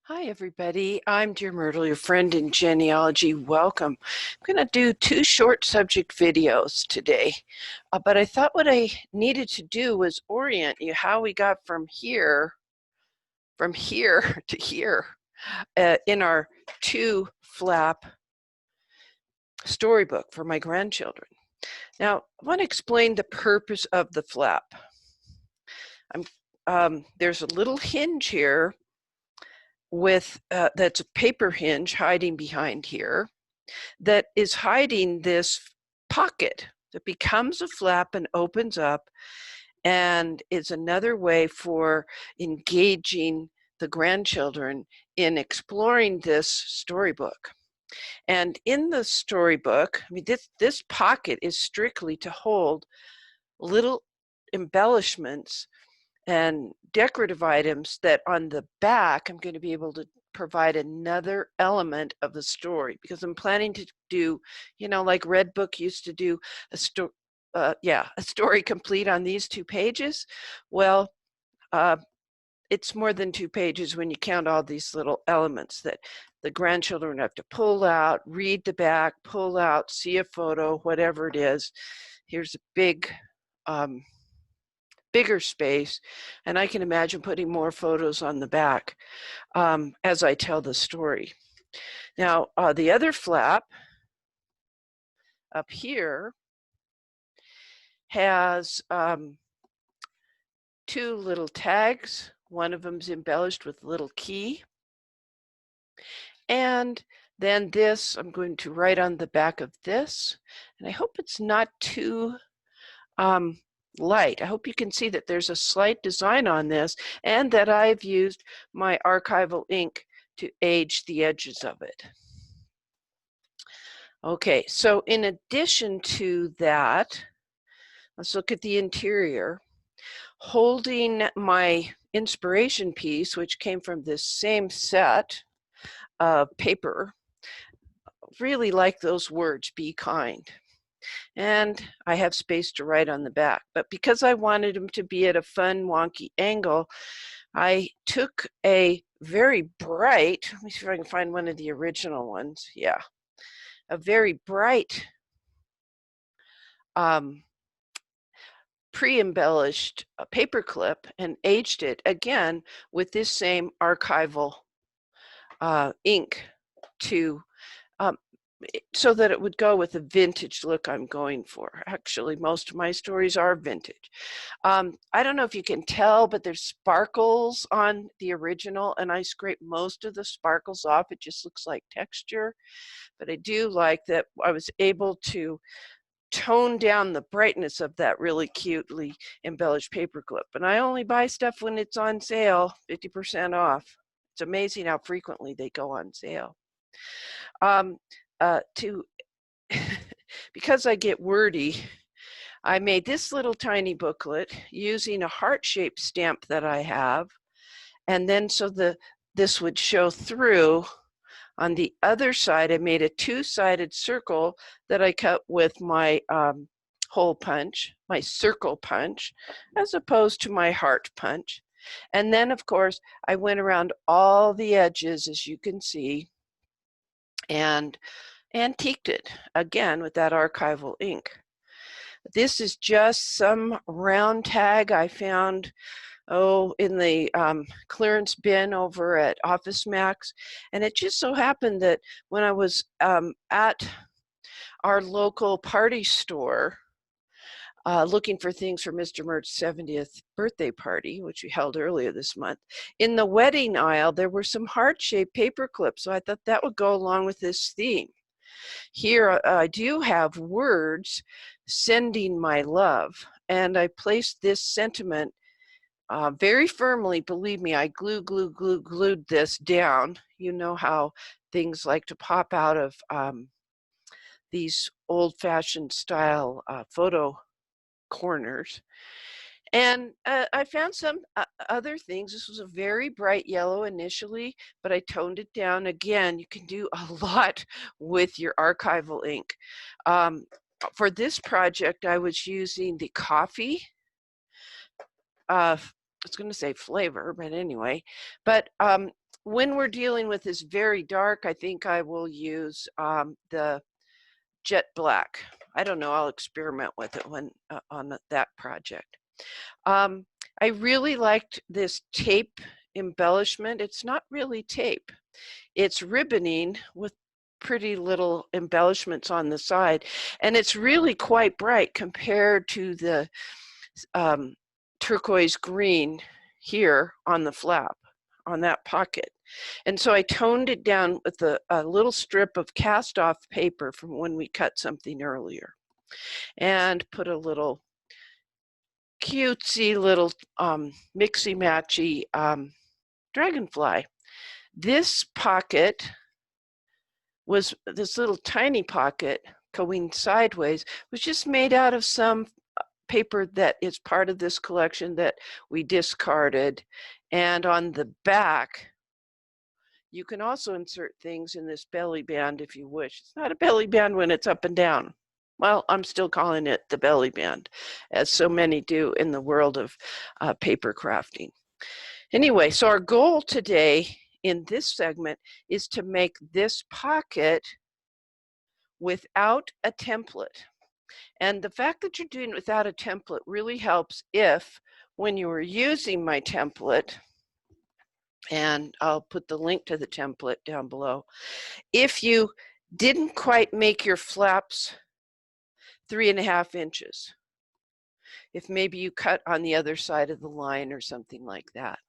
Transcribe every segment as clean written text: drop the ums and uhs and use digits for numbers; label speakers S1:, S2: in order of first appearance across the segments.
S1: Hi, everybody. I'm Dear Myrtle, your friend in genealogy. Welcome. I'm going to do two short subject videos today, but I thought what I needed to do was orient you how we got from here to here in our two flap storybook for my grandchildren. Now, I want to explain the purpose of the flap. There's a little hinge here with that's a paper hinge hiding behind here that is hiding this pocket that becomes a flap and opens up, and is another way for engaging the grandchildren in exploring this storybook. And in the storybook, I mean, this pocket is strictly to hold little embellishments and decorative items that on the back I'm going to be able to provide another element of the story, because I'm planning to do, like Red Book used to do a story complete on these 2 pages. Well, it's more than 2 pages when you count all these little elements that the grandchildren have to pull out, read the back, pull out, see a photo, whatever it is. Here's a bigger space, and I can imagine putting more photos on the back as I tell the story. Now, the other flap up here has 2 little tags. One of them is embellished with a little key. And then this, I'm going to write on the back of this, and I hope it's not too light. I hope you can see that there's a slight design on this, and that I've used my archival ink to age the edges of it. Okay, so in addition to that, let's look at the interior. Holding my inspiration piece, which came from this same set of paper, really like those words, "be kind." And I have space to write on the back. But because I wanted them to be at a fun, wonky angle, I took a very bright, let me see if I can find one of the original ones. Yeah, a very bright pre-embellished paper clip, and aged it again with this same archival ink to so that it would go with the vintage look I'm going for. Actually, most of my stories are vintage. I don't know if you can tell, but there's sparkles on the original, and I scraped most of the sparkles off. It just looks like texture. But I do like that I was able to tone down the brightness of that really cutely embellished paperclip. And I only buy stuff when it's on sale, 50% off. It's amazing how frequently they go on sale. Because I get wordy, I made this little tiny booklet using a heart-shaped stamp that I have, and then so this would show through. On the other side, I made a 2-sided circle that I cut with my hole punch, my circle punch, as opposed to my heart punch. And then, of course, I went around all the edges, as you can see, and antiqued it again with that archival ink. This is just some round tag I found in the clearance bin over at Office Max. And it just so happened that when I was at our local party store looking for things for Mr. Mert's 70th birthday party, which we held earlier this month, in the wedding aisle, there were some heart-shaped paper clips. So I thought that would go along with this theme. Here I do have words sending my love, and I placed this sentiment very firmly. Believe me, I glued this down. You know how things like to pop out of these old-fashioned style photo corners. And I found some other things. This was a very bright yellow initially, but I toned it down. Again, you can do a lot with your archival ink. For this project, I was using the coffee. I was going to say flavor, but anyway. But when we're dealing with this very dark, I think I will use the jet black. I don't know, I'll experiment with it when on that project. I really liked this tape embellishment. It's not really tape. It's ribboning with pretty little embellishments on the side. And it's really quite bright compared to the turquoise green here on the flap, on that pocket. And so I toned it down with a little strip of cast off paper from when we cut something earlier, and put a little cutesy little mixy-matchy dragonfly. This pocket was, this little tiny pocket going sideways, was just made out of some paper that is part of this collection that we discarded. And on the back, you can also insert things in this belly band if you wish. It's not a belly band when it's up and down. Well, I'm still calling it the belly band, as so many do in the world of paper crafting. Anyway, so our goal today in this segment is to make this pocket without a template. And the fact that you're doing it without a template really helps if, when you are using my template, and I'll put the link to the template down below, if you didn't quite make your flaps 3.5 inches, if maybe you cut on the other side of the line or something like that.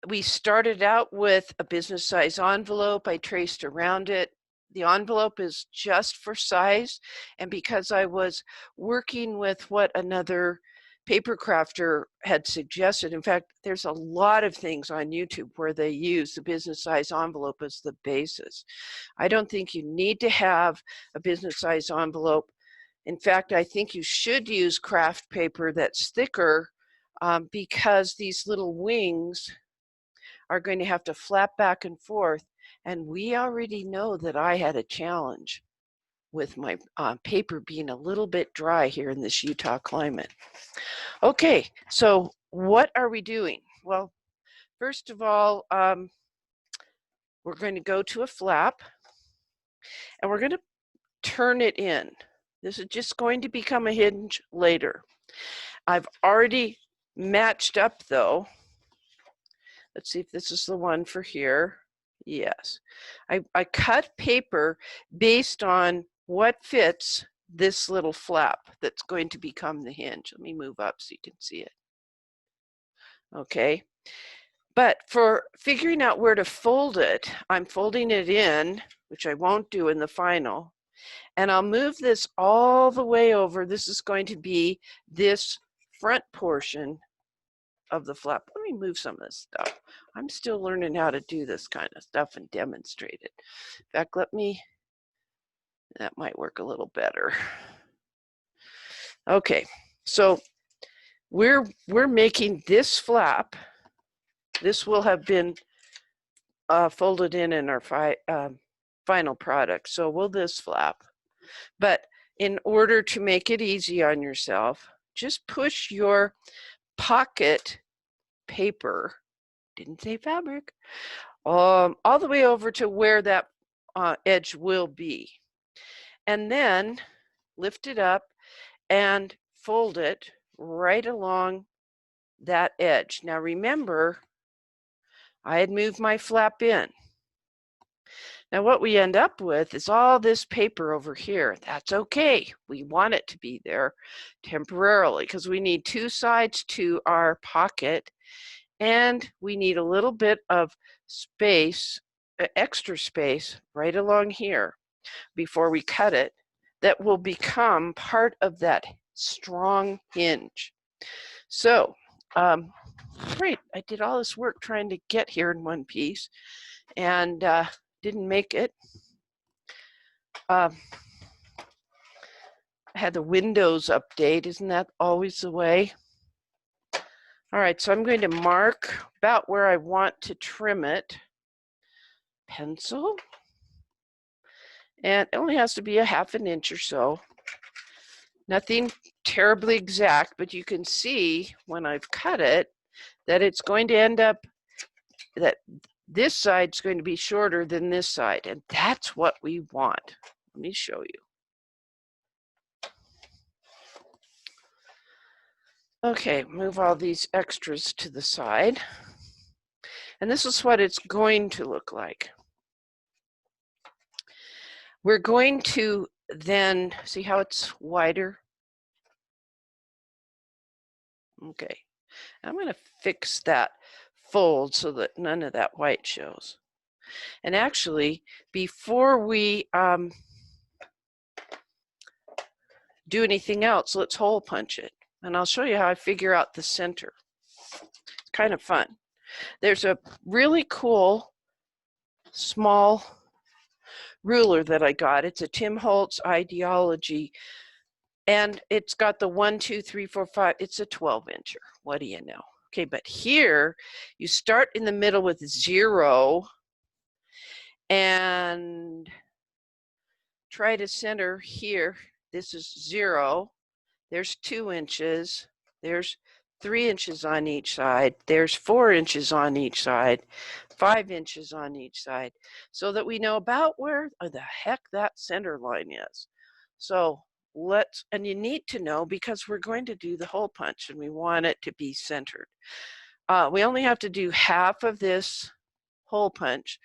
S1: We started out with a business size envelope. I traced around it. The envelope is just for size, and because I was working with what another paper crafter had suggested, in fact, there's a lot of things on YouTube where they use the business size envelope as the basis. I don't think you need to have a business size envelope. In fact, I think you should use craft paper that's thicker because these little wings are going to have to flap back and forth. And we already know that I had a challenge with my paper being a little bit dry here in this Utah climate. Okay, so what are we doing? Well, first of all, we're going to go to a flap and we're going to turn it in. This is just going to become a hinge later. I've already matched up though. Let's see if this is the one for here. Yes. I cut paper based on what fits this little flap that's going to become the hinge. Let me move up so you can see it. Okay. But for figuring out where to fold it, I'm folding it in, which I won't do in the final. And I'll move this all the way over. This is going to be this front portion of the flap. Let me move some of this stuff. I'm still learning how to do this kind of stuff and demonstrate it. In fact, that might work a little better. Okay, so we're making this flap. This will have been folded in our final product. So will this flap. But in order to make it easy on yourself, just push your pocket paper, didn't say fabric, all the way over to where that edge will be. And then lift it up and fold it right along that edge. Now remember, I had moved my flap in. Now what we end up with is all this paper over here. That's okay. We want it to be there temporarily because we need two sides to our pocket and we need a little bit of space, extra space right along here before we cut it that will become part of that strong hinge. So, great, I did all this work trying to get here in one piece and didn't make it. I had the Windows update, isn't that always the way? All right, so I'm going to mark about where I want to trim it. Pencil. And it only has to be a 1/2 inch or so. Nothing terribly exact, but you can see when I've cut it that it's going to end up that this side's going to be shorter than this side, and that's what we want. Let me show you. Okay, move all these extras to the side. And this is what it's going to look like. We're going to then, see how it's wider? Okay, I'm going to fix that fold so that none of that white shows. And actually, before we do anything else, let's hole punch it. And I'll show you how I figure out the center. It's kind of fun. There's a really cool small ruler that I got. It's a Tim Holtz Idea-ology. And it's got the 1, 2, 3, 4, 5. It's a 12-incher. What do you know? Okay, but here you start in the middle with 0 and try to center here. This is 0. There's 2 inches. There's 3 inches on each side. There's 4 inches on each side. 5 inches on each side, so that we know about where the heck that center line is. So and you need to know because we're going to do the hole punch and we want it to be centered. We only have to do half of this hole punch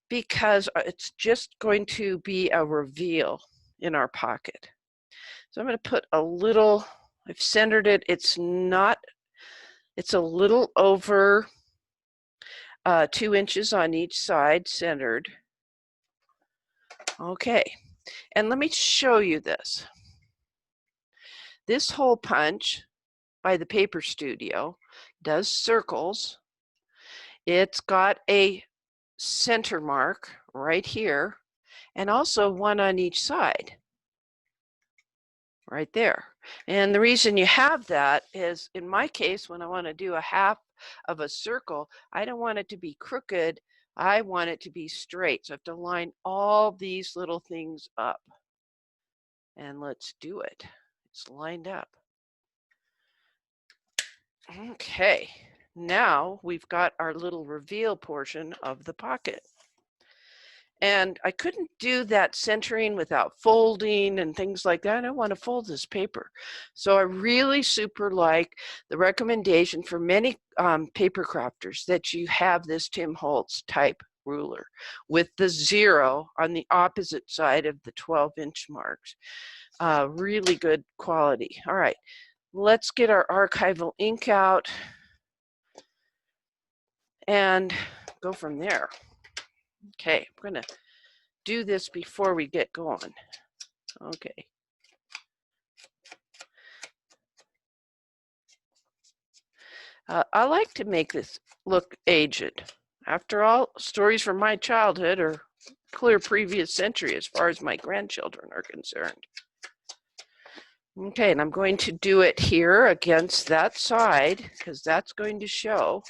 S1: because it's just going to be a reveal in our pocket. So I'm going to put a little, I've centered it. It's a little over 2 inches on each side centered. Okay, and let me show you this. This hole punch by the Paper Studio does circles. It's got a center mark right here and also one on each side right there. And the reason you have that is, in my case, when I want to do a half of a circle, I don't want it to be crooked. I want it to be straight. So I have to line all these little things up. And let's do it. It's lined up. Okay, now we've got our little reveal portion of the pocket. And I couldn't do that centering without folding and things like that. I don't want to fold this paper. So I really super like the recommendation for many paper crafters that you have this Tim Holtz type ruler with the 0 on the opposite side of the 12-inch marks. Really good quality. All right, let's get our archival ink out and go from there. Okay, I'm going to do this before we get going. Okay. I like to make this look aged. After all, stories from my childhood are clear previous century as far as my grandchildren are concerned. Okay, and I'm going to do it here against that side because that's going to show.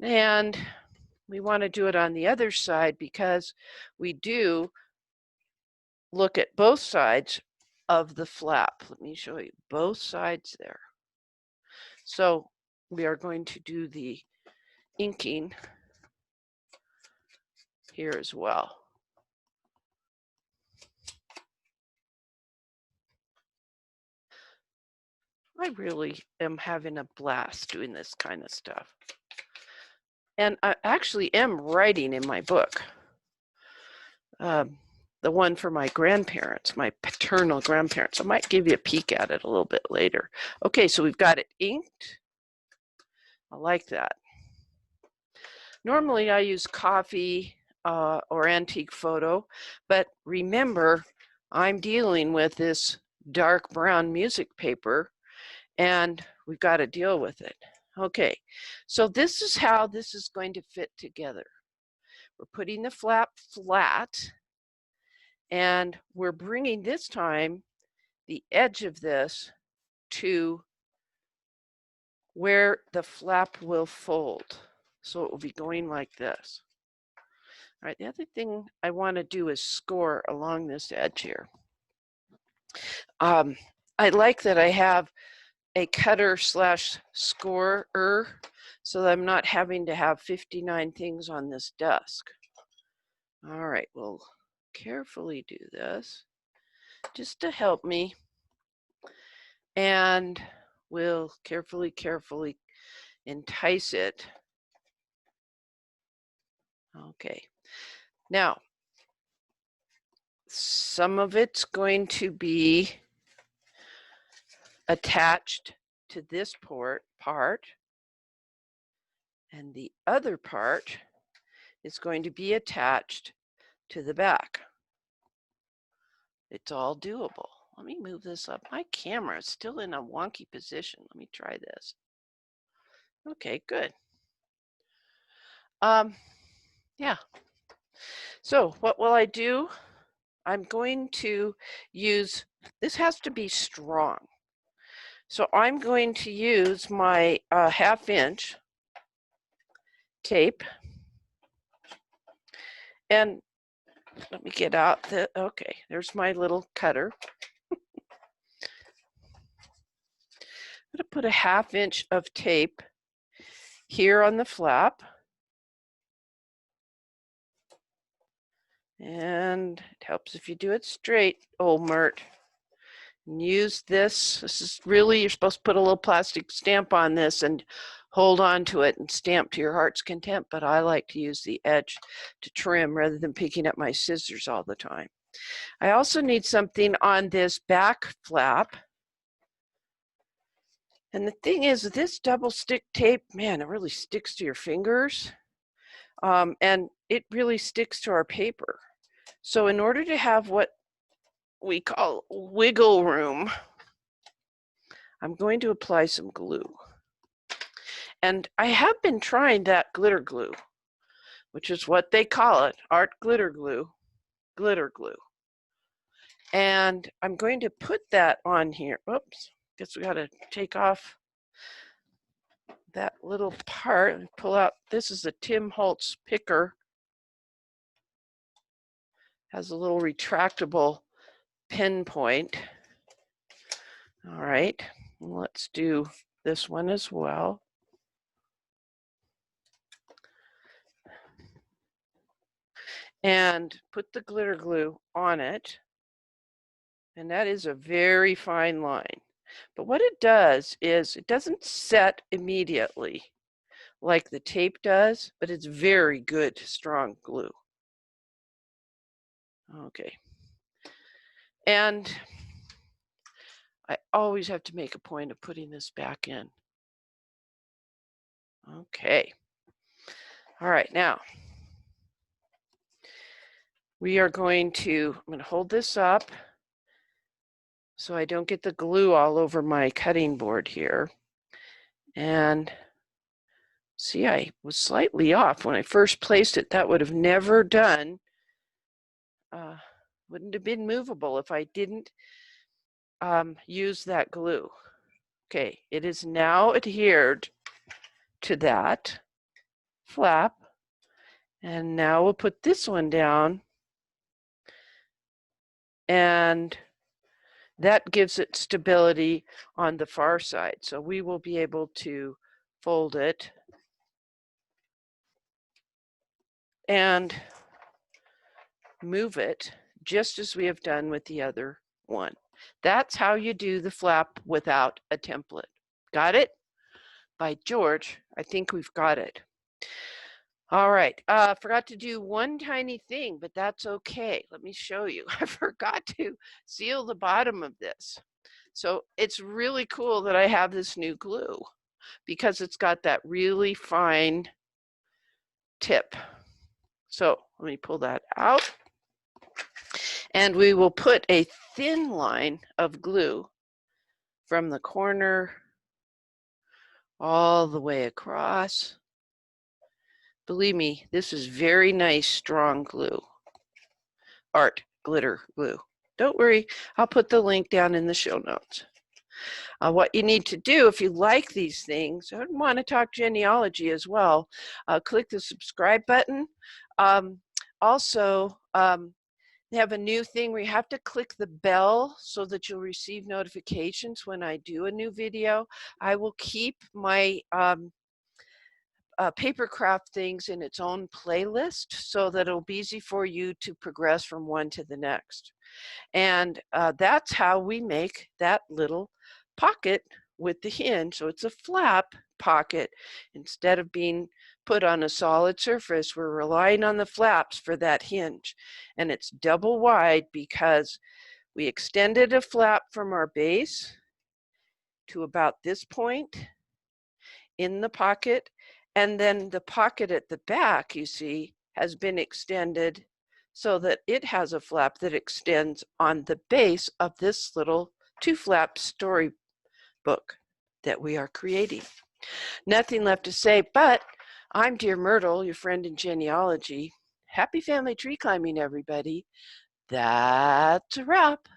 S1: And we want to do it on the other side because we do look at both sides of the flap. Let me show you both sides there. So we are going to do the inking here as well. I really am having a blast doing this kind of stuff. And I actually am writing in my book. The one for my grandparents, my paternal grandparents. I might give you a peek at it a little bit later. Okay, so we've got it inked. I like that. Normally I use coffee or antique photo, but remember I'm dealing with this dark brown music paper and we've got to deal with it. Okay, so this is how this is going to fit together. We're putting the flap flat and we're bringing this time the edge of this to where the flap will fold. So it will be going like this. All right, the other thing I want to do is score along this edge here. I like that I have a cutter slash scorer so that I'm not having to have 59 things on this desk. All right, we'll carefully do this just to help me. And we'll carefully entice it. Okay, now some of it's going to be attached to this part, and the other part is going to be attached to the back. It's all doable. Let me move this up. My camera is still in a wonky position. Let me try this. Okay, good. Yeah. So what will I do? I'm going to use, this has to be strong. So I'm going to use my 1/2 inch tape. And let me get out the, okay, there's my little cutter. I'm going to put a 1/2 inch of tape here on the flap. And it helps if you do it straight, old Mert. And use this. This is really, you're supposed to put a little plastic stamp on this and hold on to it and stamp to your heart's content, but I like to use the edge to trim rather than picking up my scissors all the time. I also need something on this back flap. And the thing is, this double stick tape, man, it really sticks to your fingers. And it really sticks to our paper. So in order to have what we call wiggle room, I'm going to apply some glue. And I have been trying that glitter glue, which is what they call it, art glitter glue, glitter glue. And I'm going to put that on here. Oops, guess we got to take off that little part and pull out. This is a Tim Holtz picker. Has a little retractable pinpoint. All right, let's do this one as well. And put the glitter glue on it. And that is a very fine line. But what it does is it doesn't set immediately like the tape does, but it's very good, strong glue. Okay. And I always have to make a point of putting this back in. Okay. All right, now we are going to, I'm going to hold this up so I don't get the glue all over my cutting board here. And see, I was slightly off when I first placed it. That would have never done, wouldn't have been movable if I didn't use that glue. Okay, it is now adhered to that flap. And now we'll put this one down. And that gives it stability on the far side. So we will be able to fold it and move it just as we have done with the other one. That's how you do the flap without a template. Got it? By George, I think we've got it. All right, forgot to do one tiny thing, but that's okay. Let me show you. I forgot to seal the bottom of this. So it's really cool that I have this new glue because it's got that really fine tip. So let me pull that out. And we will put a thin line of glue from the corner all the way across. Believe me, this is very nice, strong glue. Art glitter glue. Don't worry, I'll put the link down in the show notes. What you need to do if you like these things, I want to talk genealogy as well, click the subscribe button. Also, They have a new thing where you have to click the bell so that you'll receive notifications when I do a new video. I will keep my paper craft things in its own playlist so that it'll be easy for you to progress from one to the next. And that's how we make that little pocket with the hinge. So it's a flap pocket. Instead of being put on a solid surface, we're relying on the flaps for that hinge. And it's double wide because we extended a flap from our base to about this point in the pocket. And then the pocket at the back, you see, has been extended so that it has a flap that extends on the base of this little two-flap storybook that we are creating. Nothing left to say, but I'm Dear Myrtle, your friend in genealogy. Happy family tree climbing, everybody. That's a wrap.